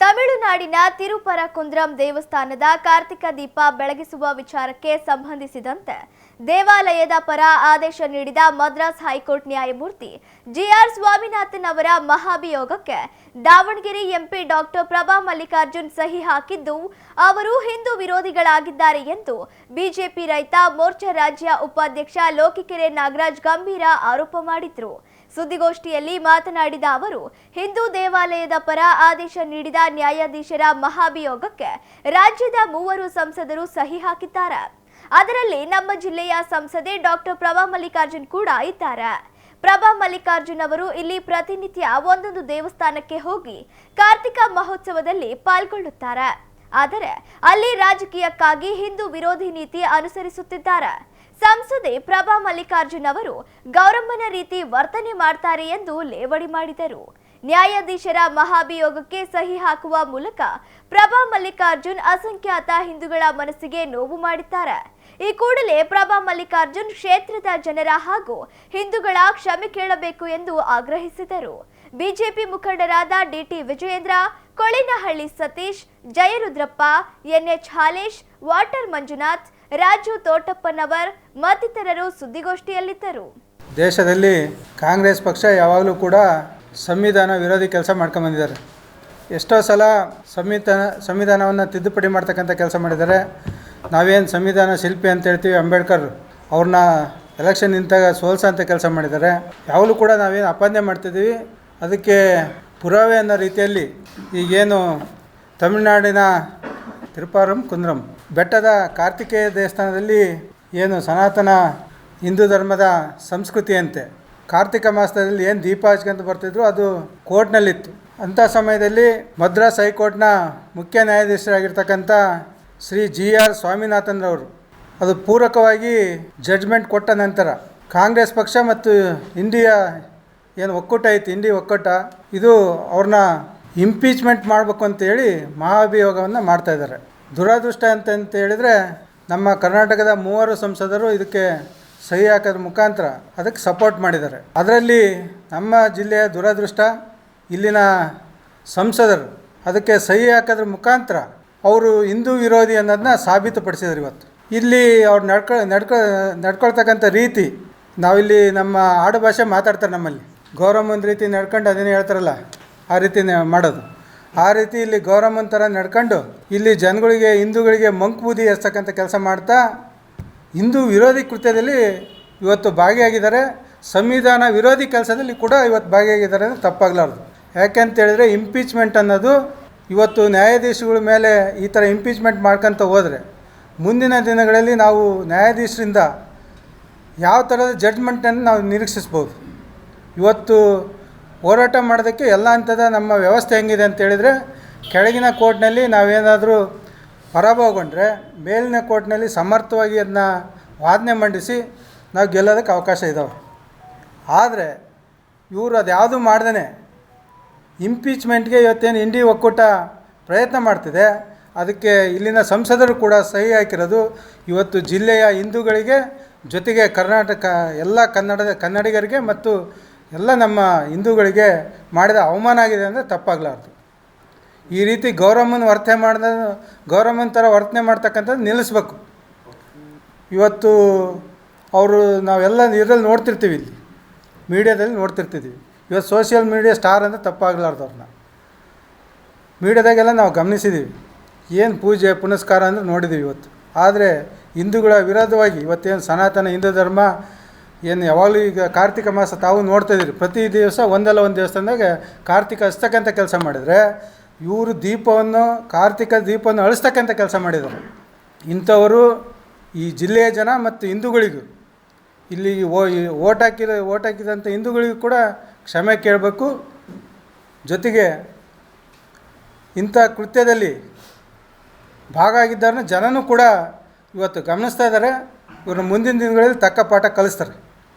ತಮಿಳುನಾಡಿನ ತಿರುಪರಕುಂದ್ರಂ ದೇವಸ್ಥಾನದ ಕಾರ್ತಿಕ ದೀಪ ಬೆಳಗಿಸುವ ವಿಚಾರಕ್ಕೆ ಸಂಬಂಧಿಸಿದಂತೆ ದೇವಾಲಯದ ಪರ ಆದೇಶ ನೀಡಿದ ಮದ್ರಾಸ್ ಹೈಕೋರ್ಟ್ ನ್ಯಾಯಮೂರ್ತಿ ಜಿಆರ್ ಸ್ವಾಮಿನಾಥನ್ ಅವರ ಮಹಾಭಿಯೋಗಕ್ಕೆ ದಾವಣಗೆರೆ ಎಂಪಿ ಡಾಕ್ಟರ್ ಪ್ರಭಾ ಮಲ್ಲಿಕಾರ್ಜುನ್ ಸಹಿ ಹಾಕಿದ್ದು ಅವರು ಹಿಂದೂ ವಿರೋಧಿಗಳಾಗಿದ್ದಾರೆ ಎಂದು ಬಿಜೆಪಿ ರೈತ ಮೋರ್ಚಾ ರಾಜ್ಯ ಉಪಾಧ್ಯಕ್ಷ ಲೋಕಿಕೆರೆ ನಾಗರಾಜ್ ಗಂಭೀರ ಆರೋಪ ಮಾಡಿದರು. ಸುದ್ದಿಗೋಷ್ಠಿಯಲ್ಲಿ ಮಾತನಾಡಿದ ಅವರು, ಹಿಂದೂ ದೇವಾಲಯದ ಪರ ಆದೇಶ ನೀಡಿದ ನ್ಯಾಯಾಧೀಶರ ಮಹಾಭಿಯೋಗಕ್ಕೆ ರಾಜ್ಯದ 3 ಸಂಸದರು ಸಹಿ ಹಾಕಿದ್ದಾರೆ. ಅದರಲ್ಲಿ ನಮ್ಮ ಜಿಲ್ಲೆಯ ಸಂಸದೆ ಡಾಕ್ಟರ್ ಪ್ರಭಾ ಮಲ್ಲಿಕಾರ್ಜುನ್ ಕೂಡ ಇದ್ದಾರೆ. ಪ್ರಭಾ ಮಲ್ಲಿಕಾರ್ಜುನ್ ಅವರು ಇಲ್ಲಿ ಪ್ರತಿನಿತ್ಯ ಒಂದೊಂದು ದೇವಸ್ಥಾನಕ್ಕೆ ಹೋಗಿ ಕಾರ್ತಿಕ ಮಹೋತ್ಸವದಲ್ಲಿ ಪಾಲ್ಗೊಳ್ಳುತ್ತಾರೆ. ಆದರೆ ಅಲ್ಲಿ ರಾಜಕೀಯಕ್ಕಾಗಿ ಹಿಂದೂ ವಿರೋಧಿ ನೀತಿ ಅನುಸರಿಸುತ್ತಿದ್ದಾರೆ. ಸಂಸದೆ ಪ್ರಭಾ ಮಲ್ಲಿಕಾರ್ಜುನ್ ಅವರು ಗೌರಮ್ಮನ ರೀತಿ ವರ್ತನೆ ಮಾಡ್ತಾರೆ ಎಂದು ಲೇವಡಿ ಮಾಡಿದರು. ನ್ಯಾಯಾಧೀಶರ ಮಹಾಭಿಯೋಗಕ್ಕೆ ಸಹಿ ಹಾಕುವ ಮೂಲಕ ಪ್ರಭಾ ಮಲ್ಲಿಕಾರ್ಜುನ್ ಅಸಂಖ್ಯಾತ ಹಿಂದೂಗಳ ಮನಸ್ಸಿಗೆ ನೋವು ಮಾಡಿದ್ದಾರೆ. ಈ ಕೂಡಲೇ ಪ್ರಭಾ ಮಲ್ಲಿಕಾರ್ಜುನ್ ಕ್ಷೇತ್ರದ ಜನರ ಹಾಗೂ ಹಿಂದೂಗಳ ಕ್ಷಮೆ ಕೇಳಬೇಕು ಎಂದು ಆಗ್ರಹಿಸಿದರು. ಬಿಜೆಪಿ ಮುಖಂಡರಾದ DT Vijayendra, Kolinahalli Satish, Jayarudrappa, NH Halesh, water Manjunath, Raju Thotappanavar ಮತ್ತಿತರರು ಸುದ್ದಿಗೋಷ್ಠಿಯಲ್ಲಿದ್ದರು. ದೇಶದಲ್ಲಿ ಕಾಂಗ್ರೆಸ್ ಪಕ್ಷ ಯಾವಾಗಲೂ ಕೂಡ ಸಂವಿಧಾನ ವಿರೋಧಿ ಕೆಲಸ ಮಾಡ್ಕೊಂಡು ಬಂದಿದ್ದಾರೆ. ಎಷ್ಟೋ ಸಲ ಸಂವಿಧಾನವನ್ನು ತಿದ್ದುಪಡಿ ಮಾಡ್ತಕ್ಕಂಥ ಕೆಲಸ ಮಾಡಿದ್ದಾರೆ. ನಾವೇನು ಸಂವಿಧಾನ ಶಿಲ್ಪಿ ಅಂತ ಹೇಳ್ತೀವಿ, ಅಂಬೇಡ್ಕರ್ ಅವ್ರನ್ನ ಎಲೆಕ್ಷನ್ ನಿಂತಾಗ ಸೋಲ್ಸೋಂಥ ಕೆಲಸ ಮಾಡಿದ್ದಾರೆ. ಯಾವಾಗಲೂ ಕೂಡ ನಾವೇನು ಅಪಾದನೆ ಮಾಡ್ತಿದ್ದೀವಿ ಅದಕ್ಕೆ ಪುರಾವೆ ಅನ್ನೋ ರೀತಿಯಲ್ಲಿ ಈಗೇನು ತಮಿಳುನಾಡಿನ ತಿರುಪರಕುಂದ್ರಂ ಬೆಟ್ಟದ ಕಾರ್ತಿಕೇಯ ದೇವಸ್ಥಾನದಲ್ಲಿ ಏನು ಸನಾತನ ಹಿಂದೂ ಧರ್ಮದ ಸಂಸ್ಕೃತಿಯಂತೆ ಕಾರ್ತಿಕ ಮಾಸದಲ್ಲಿ ಏನು ದೀಪ ಹಚ್ಕೊಂತ ಬರ್ತಿದ್ರು ಅದು ಕೋರ್ಟ್ನಲ್ಲಿತ್ತು. ಅಂಥ ಸಮಯದಲ್ಲಿ ಮದ್ರಾಸ್ ಹೈಕೋರ್ಟ್ನ ಮುಖ್ಯ ನ್ಯಾಯಾಧೀಶರಾಗಿರ್ತಕ್ಕಂಥ ಶ್ರೀ ಜಿಆರ್ ಸ್ವಾಮಿನಾಥನ್ ಅವರು ಅದು ಪೂರಕವಾಗಿ ಜಡ್ಜ್ಮೆಂಟ್ ಕೊಟ್ಟ ನಂತರ ಕಾಂಗ್ರೆಸ್ ಪಕ್ಷ ಮತ್ತು ಇಂಡಿಯಾ ಏನು ಒಕ್ಕೂಟ ಐತಿ, ಇಂಡಿ ಒಕ್ಕೂಟ, ಇದು ಅವ್ರನ್ನ ಇಂಪೀಚ್ಮೆಂಟ್ ಮಾಡಬೇಕು ಅಂತೇಳಿ ಮಹಾಭಿಯೋಗವನ್ನು ಮಾಡ್ತಾಯಿದ್ದಾರೆ. ದುರದೃಷ್ಟ ಅಂತ ಹೇಳಿದರೆ ನಮ್ಮ ಕರ್ನಾಟಕದ 3 ಸಂಸದರು ಇದಕ್ಕೆ ಸಹಿ ಹಾಕೋದ್ರ ಮುಖಾಂತರ ಅದಕ್ಕೆ ಸಪೋರ್ಟ್ ಮಾಡಿದ್ದಾರೆ. ಅದರಲ್ಲಿ ನಮ್ಮ ಜಿಲ್ಲೆಯ ದುರದೃಷ್ಟ, ಇಲ್ಲಿನ ಸಂಸದರು ಅದಕ್ಕೆ ಸಹಿ ಹಾಕೋದ್ರ ಮುಖಾಂತರ ಅವರು ಹಿಂದೂ ವಿರೋಧಿ ಅನ್ನೋದನ್ನ ಸಾಬೀತುಪಡಿಸಿದ್ರು. ಇವತ್ತು ಇಲ್ಲಿ ಅವ್ರು ನಡ್ಕೊಳ್ತಕ್ಕಂಥ ರೀತಿ, ನಾವಿಲ್ಲಿ ನಮ್ಮ ಆಡು ಭಾಷೆ ಮಾತಾಡ್ತಾರೆ, ನಮ್ಮಲ್ಲಿ ಗೌರಮ್ಮನ ರೀತಿ ನಡ್ಕೊಂಡು ಅದೇನು ಹೇಳ್ತಾರಲ್ಲ ಆ ರೀತಿ ಮಾಡೋದು. ಆ ರೀತಿ ಇಲ್ಲಿ ಗೌರಮ್ಮನ ಥರ ನಡ್ಕೊಂಡು ಇಲ್ಲಿ ಜನಗಳಿಗೆ ಹಿಂದೂಗಳಿಗೆ ಮಂಕು ಬೂದಿ ಎಸ್ತಕ್ಕಂಥ ಕೆಲಸ ಮಾಡ್ತಾ ಹಿಂದೂ ವಿರೋಧಿ ಕೃತ್ಯದಲ್ಲಿ ಇವತ್ತು ಭಾಗಿಯಾಗಿದ್ದಾರೆ. ಸಂವಿಧಾನ ವಿರೋಧಿ ಕೆಲಸದಲ್ಲಿ ಕೂಡ ಇವತ್ತು ಭಾಗಿಯಾಗಿದ್ದಾರೆ ಅಂದರೆ ತಪ್ಪಾಗಲಾರ್ದು. ಯಾಕೆಂತೇಳಿದರೆ ಇಂಪೀಚ್ಮೆಂಟ್ ಅನ್ನೋದು ಇವತ್ತು ನ್ಯಾಯಾಧೀಶಗಳ ಮೇಲೆ ಈ ಥರ ಇಂಪೀಚ್ಮೆಂಟ್ ಮಾಡ್ಕೊತ ಹೋದರೆ ಮುಂದಿನ ದಿನಗಳಲ್ಲಿ ನಾವು ನ್ಯಾಯಾಧೀಶರಿಂದ ಯಾವ ಥರದ ಜಡ್ಜ್ಮೆಂಟನ್ನು ನಾವು ನಿರೀಕ್ಷಿಸ್ಬೋದು. ಇವತ್ತು ಹೋರಾಟ ಮಾಡೋದಕ್ಕೆ ಎಲ್ಲ ಹಂತದ ನಮ್ಮ ವ್ಯವಸ್ಥೆ ಹೆಂಗಿದೆ ಅಂತೇಳಿದರೆ, ಕೆಳಗಿನ ಕೋರ್ಟ್ನಲ್ಲಿ ನಾವೇನಾದರೂ ಪರಾಭವಗೊಂಡ್ರೆ ಮೇಲಿನ ಕೋರ್ಟ್ನಲ್ಲಿ ಸಮರ್ಥವಾಗಿ ಅದನ್ನ ವಾದನೆ ಮಂಡಿಸಿ ನಾವು ಗೆಲ್ಲೋದಕ್ಕೆ ಅವಕಾಶ ಇದ್ದಾವೆ. ಆದರೆ ಇವರು ಅದು ಯಾವುದೂ ಮಾಡ್ದೇ ಇಂಪೀಚ್ಮೆಂಟ್ಗೆ ಇವತ್ತೇನು ಇಂಡಿ ಒಕ್ಕೂಟ ಪ್ರಯತ್ನ ಮಾಡ್ತಿದೆ, ಅದಕ್ಕೆ ಇಲ್ಲಿನ ಸಂಸದರು ಕೂಡ ಸಹಿ ಹಾಕಿರೋದು ಇವತ್ತು ಜಿಲ್ಲೆಯ ಹಿಂದೂಗಳಿಗೆ ಜೊತೆಗೆ ಕರ್ನಾಟಕ ಎಲ್ಲ ಕನ್ನಡಿಗರಿಗೆ ಮತ್ತು ಎಲ್ಲ ನಮ್ಮ ಹಿಂದೂಗಳಿಗೆ ಮಾಡಿದ ಅವಮಾನ ಆಗಿದೆ ಅಂದರೆ ತಪ್ಪಾಗಲಾರ್ದು. ಈ ರೀತಿ ಗೌರಮ್ಮನ ಥರ ವರ್ತನೆ ಮಾಡ್ತಕ್ಕಂಥದ್ದು ನಿಲ್ಲಿಸ್ಬೇಕು. ಇವತ್ತು ಅವರು ನಾವೆಲ್ಲ ಇದರಲ್ಲಿ ನೋಡ್ತಿರ್ತೀವಿ, ಇಲ್ಲಿ ಮೀಡಿಯಾದಲ್ಲಿ ನೋಡ್ತಿರ್ತಿದ್ದೀವಿ. ಇವತ್ತು ಸೋಷಿಯಲ್ ಮೀಡಿಯಾ ಸ್ಟಾರ್ ಅಂದರೆ ತಪ್ಪಾಗಲಾರ್ದು. ಅವ್ರನ್ನ ಮೀಡಿಯಾದಾಗೆಲ್ಲ ನಾವು ಗಮನಿಸಿದ್ದೀವಿ, ಏನು ಪೂಜೆ ಪುನಸ್ಕಾರ ಅಂದರೆ ನೋಡಿದ್ದೀವಿ ಇವತ್ತು. ಆದರೆ ಹಿಂದೂಗಳ ವಿರೋಧವಾಗಿ ಇವತ್ತೇನು ಸನಾತನ ಹಿಂದೂ ಧರ್ಮ ಏನು ಯಾವಾಗಲೂ ಈಗ ಕಾರ್ತಿಕ ಮಾಸ ತಾವು ನೋಡ್ತಾಯಿದ್ದೀರಿ, ಪ್ರತಿ ದಿವಸ ಒಂದಲ್ಲ ಒಂದು ದೇವಸ್ಥಾನದಾಗ ಕಾರ್ತಿಕ ಹಚ್ತಕ್ಕಂಥ ಕೆಲಸ ಮಾಡಿದರೆ ಇವರು ಕಾರ್ತಿಕ ದೀಪವನ್ನು ಅಳಿಸ್ತಕ್ಕಂಥ ಕೆಲಸ ಮಾಡಿದ್ದಾರೆ. ಇಂಥವರು ಈ ಜಿಲ್ಲೆಯ ಜನ ಮತ್ತು ಹಿಂದೂಗಳಿಗೂ ಇಲ್ಲಿ ಓಟ್ ಹಾಕಿದಂಥ ಹಿಂದೂಗಳಿಗೂ ಕೂಡ ಕ್ಷಮೆ ಕೇಳಬೇಕು. ಜೊತೆಗೆ ಇಂಥ ಕೃತ್ಯದಲ್ಲಿ ಭಾಗ ಆಗಿದ್ದಾರನ್ನ ಜನನೂ ಕೂಡ ಇವತ್ತು ಗಮನಿಸ್ತಾ ಇದ್ದಾರೆ. ಇವ್ರನ್ನ ಮುಂದಿನ ದಿನಗಳಲ್ಲಿ ತಕ್ಕ ಪಾಠ ಕಲಿಸ್ತಾರೆ.